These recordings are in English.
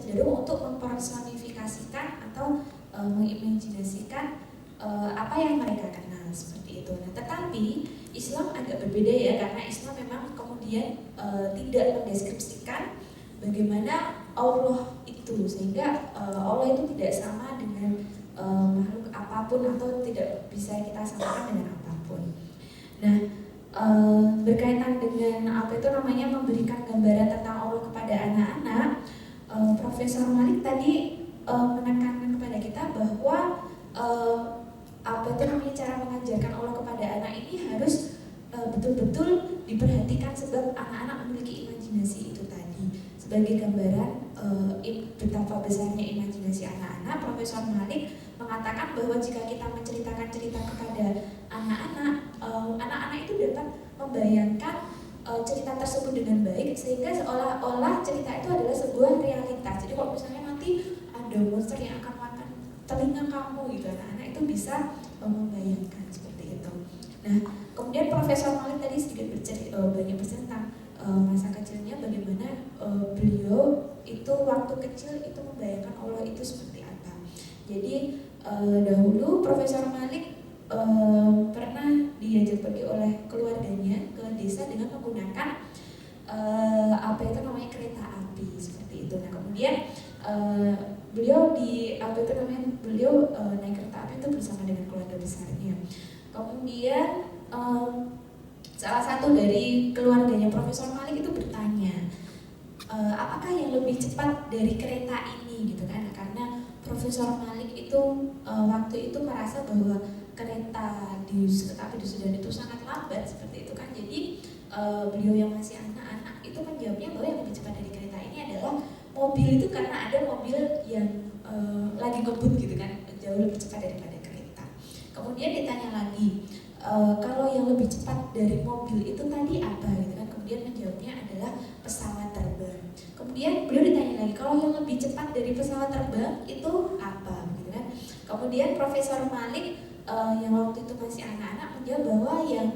cenderung untuk mempersonifikasikan atau mengimajinasikan apa yang mereka kenal seperti itu. Nah, tetapi Islam agak berbeda ya, karena Islam memang kemudian tidak mendeskripsikan bagaimana Allah itu, sehingga Allah itu tidak sama dengan makhluk apapun atau tidak bisa kita samakan dengan apapun. Nah, berkaitan dengan apa itu namanya memberikan gambaran tentang Allah kepada anak-anak, Profesor Malik tadi menekankan kepada kita bahwa apa itu namanya cara mengajarkan Allah kepada anak ini harus betul-betul diperhatikan, sebab anak-anak memiliki imajinasi itu tadi. Sebagai gambaran betapa besarnya imajinasi anak-anak, Profesor Malik mengatakan bahwa jika kita menceritakan cerita kepada anak-anak, anak-anak itu dapat membayangkan cerita tersebut dengan baik, sehingga seolah-olah cerita itu adalah sebuah realitas. Jadi kalau misalnya nanti ada monster yang akan makan telinga kamu gitu, anak-anak itu bisa membayangkan seperti itu. Nah, kemudian Profesor Malik tadi sedikit banyak bercerita tentang masa kecilnya, bagaimana beliau itu waktu kecil itu membayangkan Allah itu seperti apa. Jadi dahulu Profesor Malik pernah diajak pergi oleh keluarganya ke desa dengan menggunakan apa itu namanya kereta api seperti itu. Nah, kemudian beliau naik kereta api itu bersama dengan keluarga besarnya. Kemudian salah satu dari keluarganya Profesor Malik itu bertanya, apakah yang lebih cepat dari kereta ini gitu kan? Karena Profesor Malik itu waktu itu merasa bahwa kereta di Sudan itu sangat lambat seperti itu kan. Jadi beliau yang masih anak-anak itu menjawabnya bahwa yang lebih cepat dari kereta ini adalah mobil itu, karena ada mobil yang lagi ngebut gitu kan, jauh lebih cepat daripada kereta. Kemudian ditanya lagi, kalau yang lebih cepat dari mobil itu tadi apa gitu kan? Kemudian menjawabnya adalah pesawat terbang. Kemudian beliau ditanya lagi, kalau yang lebih cepat dari pesawat terbang itu apa gitu kan? Kemudian Profesor Malik yang waktu itu masih anak-anak menjawab bahwa yang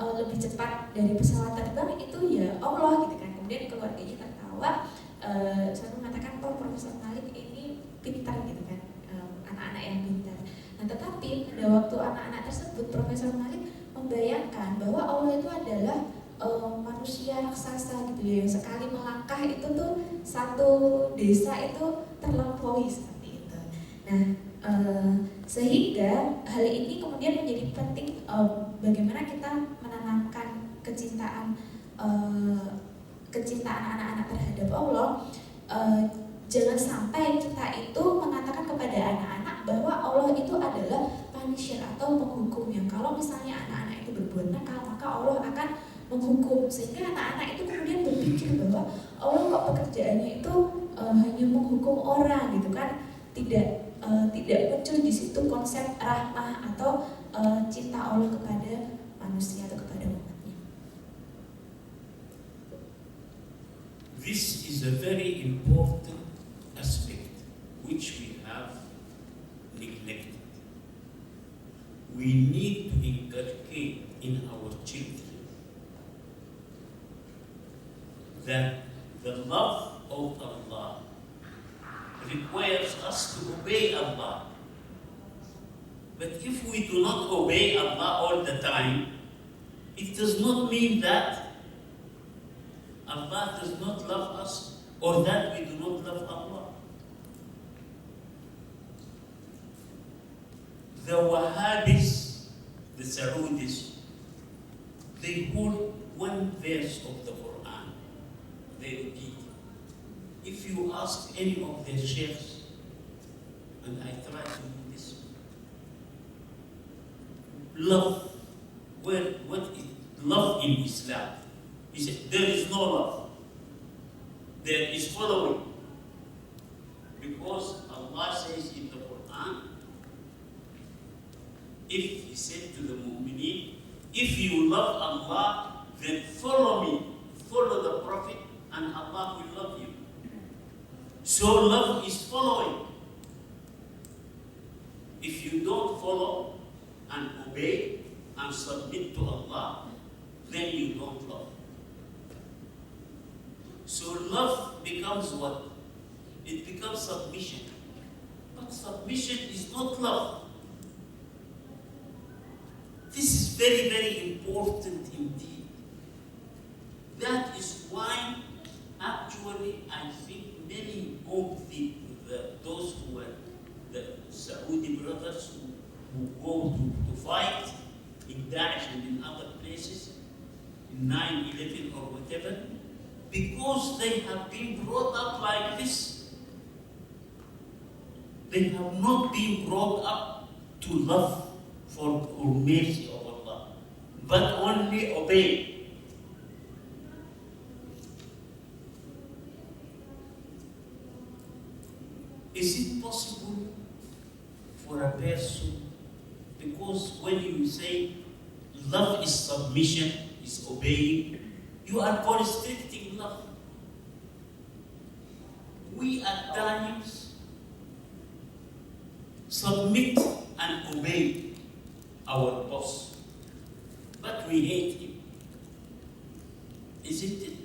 lebih cepat dari pesawat terbang itu ya Allah gitu kan. Kemudian keluarganya tertawa, saya mengatakan, oh Profesor Malik ini pintar gitu kan, anak-anak yang pintar. Nah, tetapi pada waktu anak-anak tersebut, Profesor Malik membayangkan bahwa Allah itu adalah manusia raksasa gitu ya, yang sekali melangkah itu tuh satu desa itu terlampaui seperti itu. Nah, sehingga hal ini kemudian menjadi penting, bagaimana kita menanamkan kecintaan anak-anak terhadap Allah. Jangan sampai kita itu mengatakan kepada anak-anak bahwa Allah itu adalah punisher atau penghukum, yang kalau misalnya anak-anak itu berbuat nakal maka Allah akan menghukum, sehingga anak-anak itu kemudian berpikir bahwa Allah kok pekerjaannya itu hanya menghukum orang gitu kan, tidak muncul di situ konsep rahmah atau cinta Allah kepada manusia atau kepada umatnya. This is a very important aspect which we have neglected. We need to inculcate in our children that the love of Allah requires us to obey Allah. But if we do not obey Allah all the time, it does not mean that Allah does not love us or that we do not love Allah. The Wahhabis, the Saudis, they hold one verse of the Quran. They repeat. If you ask any of their sheikhs, and I try to do this, love, well, what is love in Islam? He said, there is no love. There is following. Because Allah says in the Quran, if He said to the mu'mineen, if you love Allah, then follow me, follow the Prophet, and Allah will love you. So love is following. If you don't follow and obey and submit to Allah, then you don't love. So love becomes what? it becomes submission. But submission is not love. This is very, very important indeed. That is why, actually, I think many of those who were the Saudi brothers who go to fight in Daesh and in other places, in 9/11 or whatever, because they have been brought up like this. They have not been brought up to love or mercy of Allah, but only obey. Is it possible for a person, because when you say love is submission, is obeying, you are constricting love. We at times submit and obey our boss, but we hate him. Isn't it?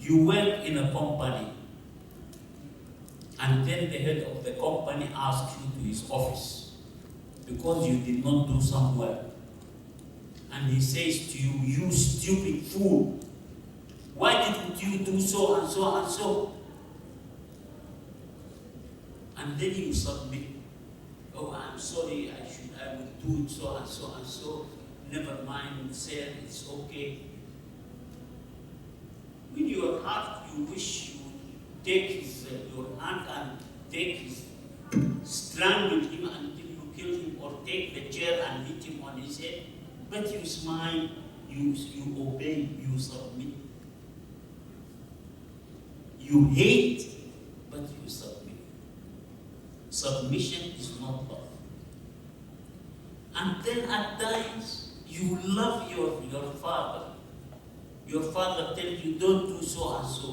You work in a company, and then the head of the company asks you to his office because you did not do some work. And he says to you, "You stupid fool, why didn't you do so and so and so?" And then you submit. "Oh, I'm sorry, I will do it so and so and so. Never mind, sir, it's okay." With your heart, you wish you would take your hand and strangle him until you kill him, or take the chair and hit him on his head. But you smile, you obey, you submit. You hate, but you submit. Submission is not love. And then at times, you love your father. Your father tells you, "Don't do so and so."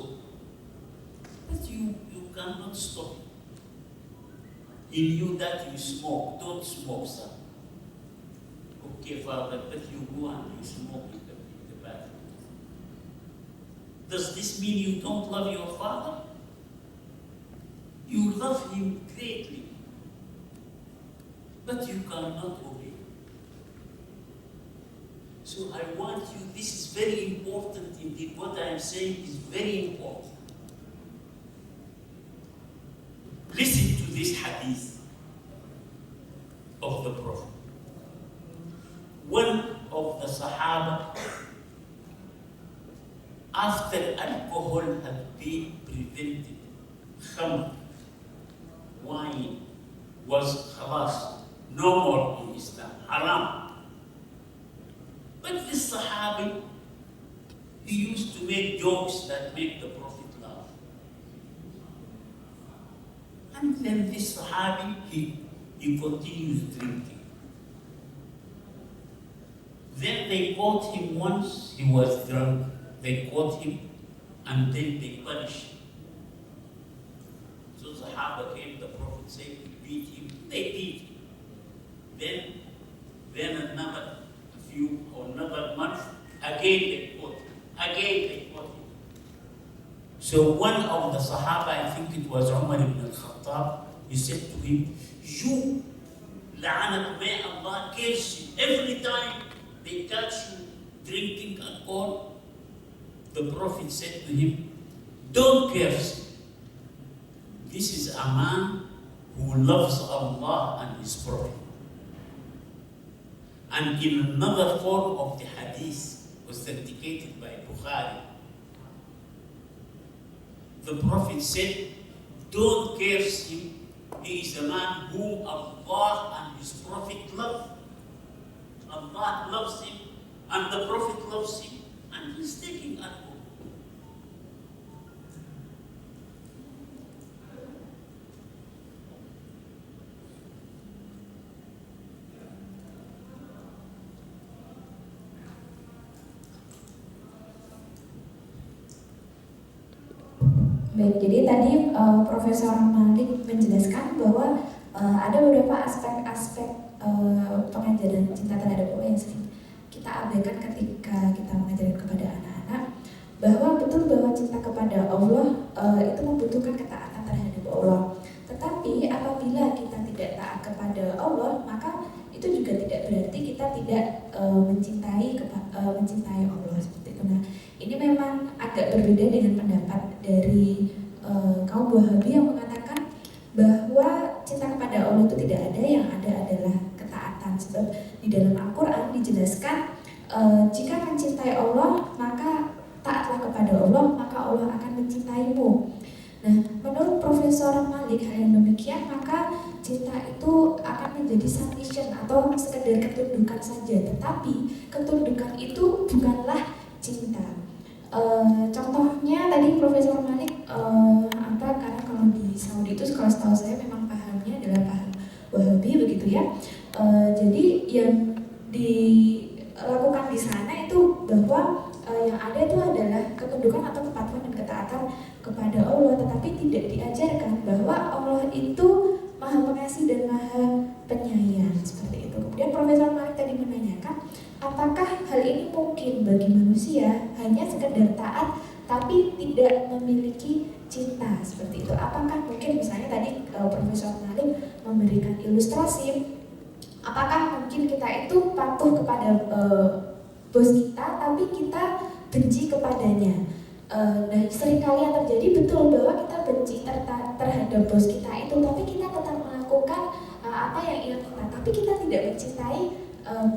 But you cannot stop it. He knew that you smoke. "Don't smoke, son." "Okay, father," but you go and you smoke in the bathroom. Does this mean you don't love your father? You love him greatly, but you cannot obey. So I want you, this is very important indeed. What I am saying is very important. Listen to this hadith of the Prophet. One of the Sahaba, after alcohol had been prevented, khamr, wine, was khalas, no more in Islam, haram. But this Sahabi, he used to make jokes that make the Prophet laugh. And then this Sahabi, he continues drinking. Then they caught him once, he was drunk. They caught him, and then they punished him. So Sahaba came, the Prophet said, "Beat him." They beat him. Then another month, again they caught him. So one of the Sahaba, I think it was Umar ibn al-Khattab, he said to him, "You, la'anak, may Allah curse you. Every time they catch you drinking alcohol." The Prophet said to him, "Don't curse. This is a man who loves Allah and His Prophet." And in another form of the hadith, authenticated by Bukhari, the Prophet said, "Don't curse him. He is a man whom Allah and His Prophet love. Allah loves him, and the Prophet loves him, and he's taking alcohol." Baik, jadi tadi Profesor Malik menjelaskan bahwa ada beberapa aspek-aspek pengajaran cinta terhadap Allah yang sering kita abaikan ketika kita mengajarkan kepada anak-anak, bahwa betul bahwa cinta kepada Allah itu membutuhkan ketaatan terhadap Allah. Tetapi apabila kita tidak taat kepada Allah, maka itu juga tidak berarti kita tidak mencintai Allah seperti itu. Nah, ini memang agak berbeda dengan pendapat dari kaum Wahabi yang mengatakan bahwa cinta kepada Allah itu tidak ada, yang ada adalah ketaatan. Sebab di dalam Al-Quran dijelaskan jika mencintai Allah maka taatlah kepada Allah, maka Allah akan mencintaimu. Nah, menurut Profesor Malik hal yang demikian, maka cinta itu akan menjadi submission atau sekedar ketundukan saja. Tetapi ketundukan itu bukanlah cinta. Contohnya tadi Profesor Malik karena kalau di Saudi itu kalau setahu saya memang pahamnya adalah paham Wahabi begitu ya. Jadi yang dilakukan di sana itu bahwa yang ada itu adalah ketundukan atau kepatuhan dan ketaatan kepada Allah, tetapi tidak diajarkan bahwa Allah itu Maha Pengasih dan Maha Penyayang seperti itu. Kemudian Profesor Malik tadi menanyakan, apakah hal ini mungkin bagi manusia hanya sekedar taat tapi tidak memiliki cinta seperti itu? Apakah mungkin misalnya tadi Profesor Malik memberikan ilustrasi, apakah mungkin kita itu patuh kepada bos kita tapi kita benci kepadanya? Nah, seringkali yang terjadi betul bahwa kita benci terhadap bos kita itu, tapi kita tetap melakukan apa yang ia minta, tapi kita tidak mencintai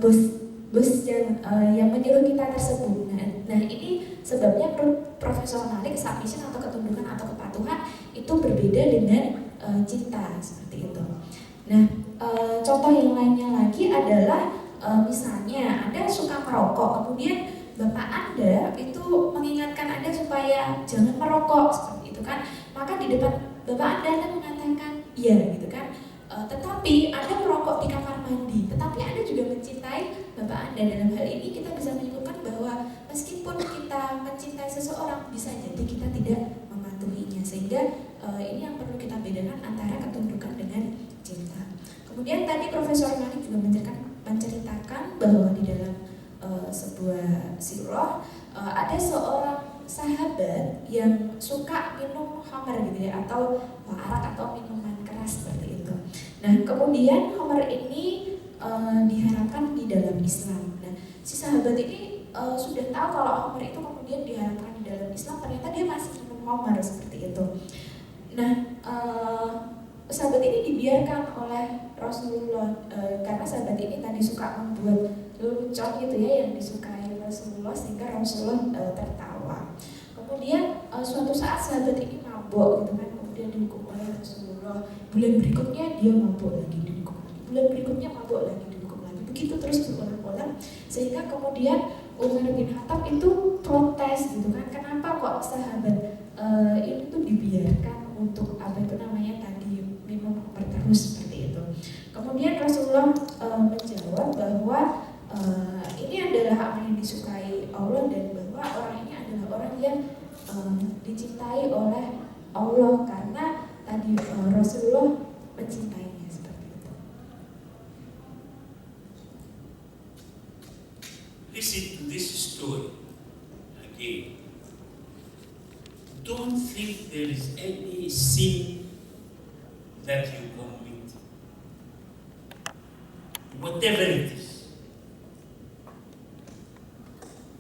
bos yang menyuruh kita tersebut. Nah, ini sebabnya Profesor Malik submission atau ketundukan atau kepatuhan itu berbeda dengan cinta seperti itu. Nah, contoh yang lainnya lagi adalah misalnya Anda suka merokok, kemudian Bapak Anda itu mengingatkan Anda supaya jangan merokok seperti itu kan, maka di depan Bapak Anda mengatakan iya gitu kan. Tetapi Anda merokok di kamar mandi, tetapi Anda juga mencintai Bapak Anda. Dalam hal ini kita bisa menyimpulkan bahwa meskipun kita mencintai seseorang, bisa jadi kita tidak mematuhinya. Sehingga ini yang perlu kita bedakan antara ketundukan dengan cinta. Kemudian tadi Profesor Malik juga menceritakan bahwa di dalam sebuah sirah ada seorang sahabat yang suka minum khamr gitu ya, atau arak atau minuman keras seperti itu. Nah, kemudian khamr ini diharamkan di dalam Islam. Nah, si sahabat ini sudah tahu kalau khamr itu kemudian diharamkan di dalam Islam, ternyata dia masih minum khamr seperti itu. Nah, sahabat ini dibiarkan oleh Rasulullah karena sahabat ini tadi suka membuat lelucon gitu ya yang disukai Rasulullah, sehingga Rasulullah tertawa. Kemudian suatu saat sahabat ini mabuk gitu kan, kemudian dihukum oleh Rasulullah. Bulan berikutnya dia mabuk lagi, dihukum lagi. Bulan berikutnya mabuk lagi, dihukum lagi. Begitu terus berulang-ulang, sehingga kemudian Umar bin Khattab itu protes gitu kan, kenapa kok sahabat ini tuh dibiarkan untuk apa itu namanya tadi minum terus seperti itu. Kemudian Rasulullah menjawab bahwa ini adalah amal yang disukai Allah, dan bahwa orang ini adalah orang yang dicintai oleh Allah karena tadi Rasulullah mencintainya seperti itu. Listen to this story again. Don't think there is any sin that you commit, whatever it is.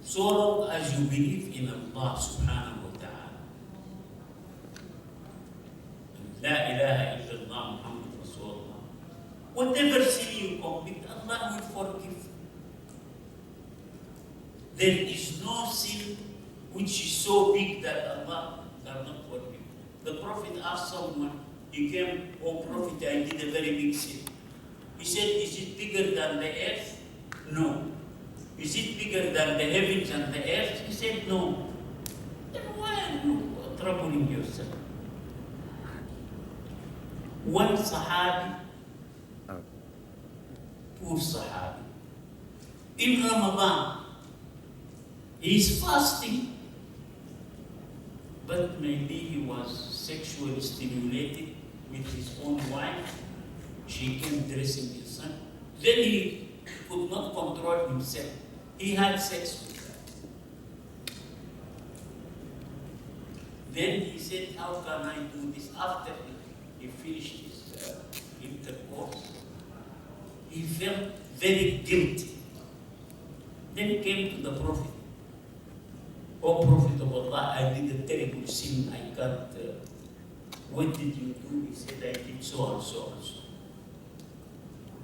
So long as you believe in Allah subhanahu wa ta'ala, La ilaha illallah Muhammad Rasulullah, whatever sin you commit, Allah will forgive. There is no sin which is so big that Allah cannot forgive. The Prophet asked someone, he came, "Oh Prophet, I did a very big sin." He said, "Is it bigger than the earth?" No. "Is it bigger than the heavens and the earth?" He said, "No." Then why are you troubling yourself? One Sahabi, poor Sahabi, in Ramadan, he is fasting, but maybe he was sexually stimulated with his own wife. She came dressing his son. Then he could not control himself. He had sex with her. Then he said, how can I do this? After he finished his intercourse, he felt very guilty. Then he came to the Prophet. Oh, Prophet of Allah, I did a terrible sin. I can't. What did you do? He said, I did so and so and so.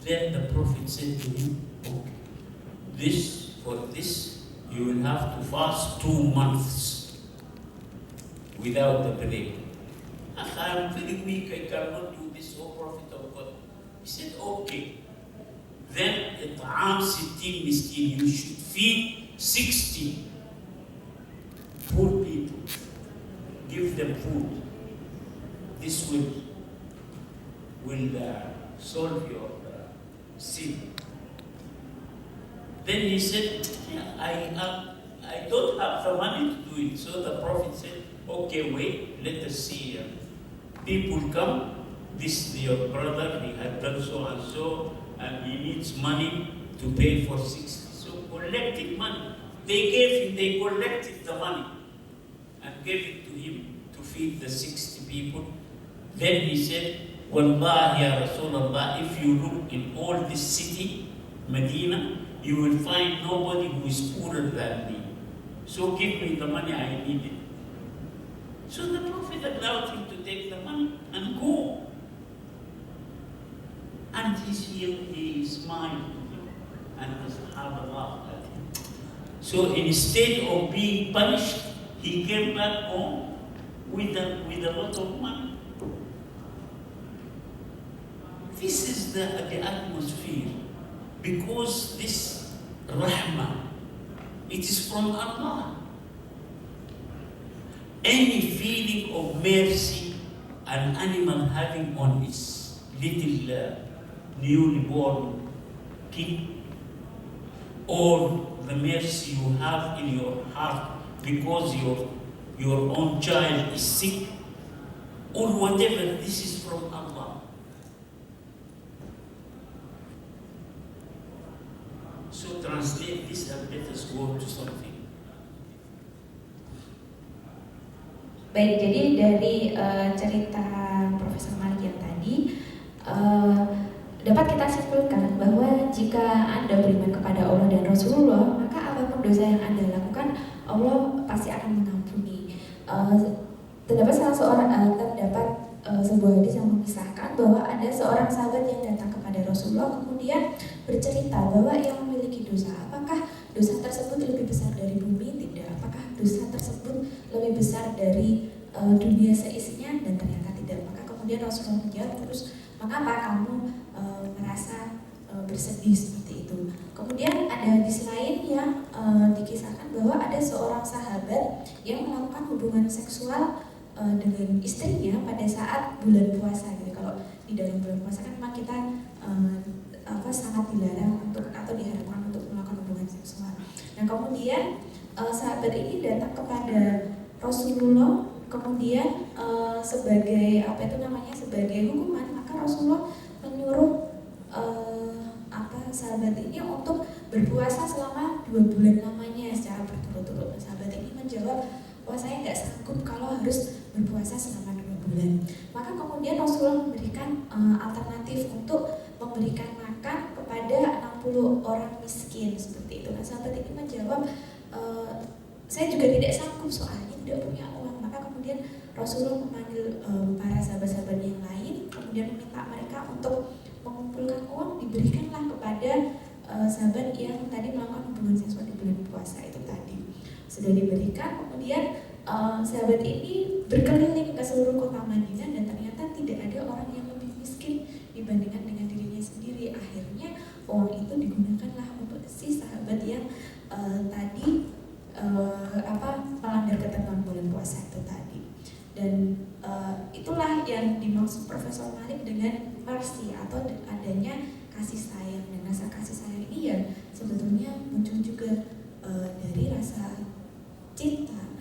Then the Prophet said to him, okay, for this, you will have to fast 2 months without the break. I am very weak, I cannot do this, O Prophet of God. He said, okay. Then, إطعام 60 miskin, you should feed 60 poor people. Give them food. This will solve your sin. Then he said, yeah, I don't have the money to do it. So the Prophet said, okay, wait, let us see. People come, this is your brother, he had done so and so, and he needs money to pay for 60. So collected money. They collected the money and gave it to him to feed the 60 people. Then he said, Wallahi ya Rasulullah, if you look in all this city, Medina, you will find nobody who is poorer than me. So give me the money I needed. So the Prophet allowed him to take the money and go. And he smiled and the Sahaba laughed at him. So instead of being punished, he came back home with a lot of money. This is the atmosphere. Because this rahmah, it is from Allah. Any feeling of mercy an animal having on its little newly born kid, or the mercy you have in your heart because your own child is sick, or whatever, this is from Allah. So translate this and let us go to something. Baik, jadi dari cerita Profesor Malik yang tadi dapat kita simpulkan bahwa jika Anda beriman kepada Allah dan Rasulullah, maka apapun dosa yang Anda lakukan, Allah pasti akan mengampuni. Terdapat sebuah hadis yang mengisahkan bahwa ada seorang sahabat yang datang kepada Rasulullah kemudian bercerita bahwa ia memiliki dosa. Apakah dosa tersebut lebih besar dari bumi? Tidak. Apakah dosa tersebut lebih besar dari dunia seisinya? Dan ternyata tidak. Maka kemudian Rasulullah menjawab, terus mengapa kamu merasa bersedih seperti itu? Kemudian ada hadis lain yang dikisahkan bahwa ada seorang sahabat yang melakukan hubungan seksual dengan istrinya pada saat bulan puasa gitu. Kalau di dalam bulan puasa kan memang kita sangat dilarang untuk atau diharapkan untuk melakukan hubungan seksual. Nah kemudian sahabat ini datang kepada Rasulullah kemudian sebagai sebagai hukuman, maka Rasulullah menyuruh sahabat ini untuk berpuasa selama 2 bulan lamanya secara berturut-turut. Sahabat ini menjawab, wah saya nggak sanggup kalau harus berpuasa selama 2 bulan. Maka kemudian Rasulullah memberikan alternatif untuk memberikan makan kepada 60 orang miskin seperti itu. Nah sahabat ini menjawab, saya juga tidak sanggup soalnya tidak punya uang. Maka kemudian Rasulullah memanggil para sahabat-sahabat yang lain, kemudian meminta mereka untuk mengumpulkan uang, diberikanlah kepada sahabat yang tadi melakukan hubungan seksual di bulan puasa itu tadi. Sudah diberikan, kemudian sahabat ini berkeliling ke seluruh kota Madinah dan ternyata tidak ada orang yang lebih miskin dibandingkan dengan dirinya sendiri. Akhirnya uang itu digunakanlah untuk si sahabat yang tadi melanggar ketentuan bulan puasa itu tadi. Dan itulah yang dimaksud Profesor Malik dengan mercy atau adanya kasih sayang. Dan rasa kasih sayang ini ya sebetulnya muncul juga dari rasa cinta,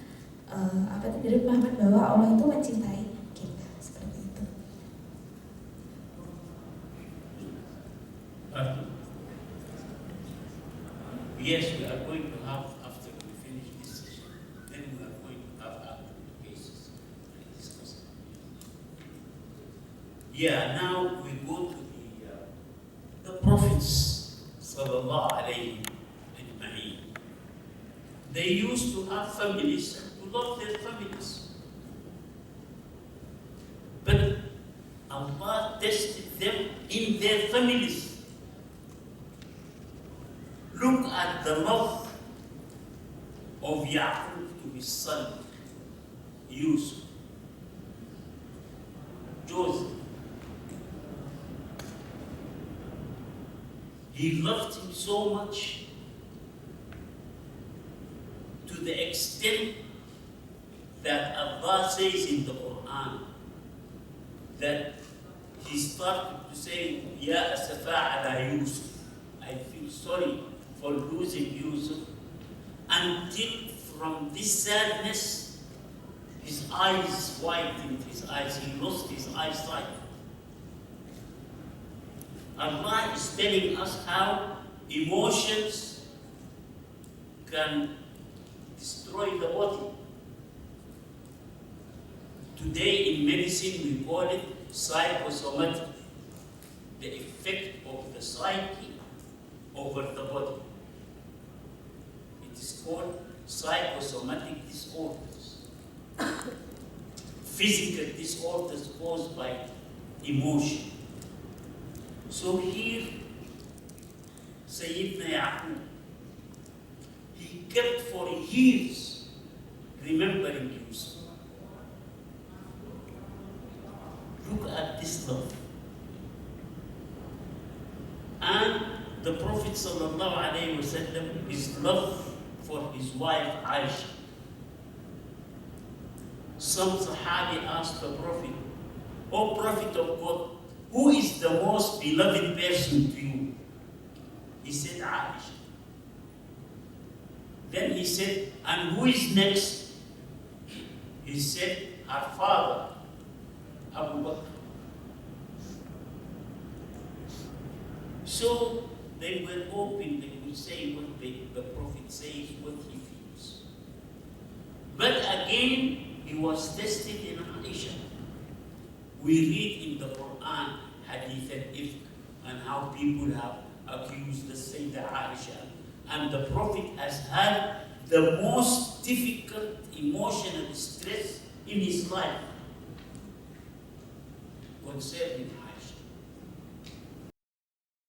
dari pemahaman bahwa Allah itu mencintai kita seperti itu. Yes, we are going to have, after we finish this session, then we are going to have other cases. Yeah, now we go to the prophets, sallallahu alayhi ajma'in. They used to have families and to love their families. But Allah tested them in their families. Look at the love of Yaqub to his son, Yusuf, Joseph. He loved him so much to the extent that Allah says in the Quran that he started to say, Ya asafa ala Yusuf. I feel sorry for losing Yusuf, until from this sadness, his eyes widened, he lost his eyesight. Allah is telling us how emotions can destroy the body. Today in medicine we call it psychosomatic, the effect of the psyche over the body. It is called psychosomatic disorders. Physical disorders caused by emotion. So here, Sayyidina Yaqub, he kept for years remembering Yusuf. Look at this love. And the Prophet ﷺ, his love for his wife Aisha. Some Sahabi asked the Prophet, O Prophet of God, who is the most beloved person to you? He said, Aisha. Then he said, and who is next? He said, her father, Abu Bakr. So they were open, they would say what the Prophet says, what he feels. But again, he was tested in Aisha. We read in the Quran, Hadith al-Ifk, and how people have accused the Sayyidah Aisha. And the Prophet has had the most difficult emotional stress in his life concerning her.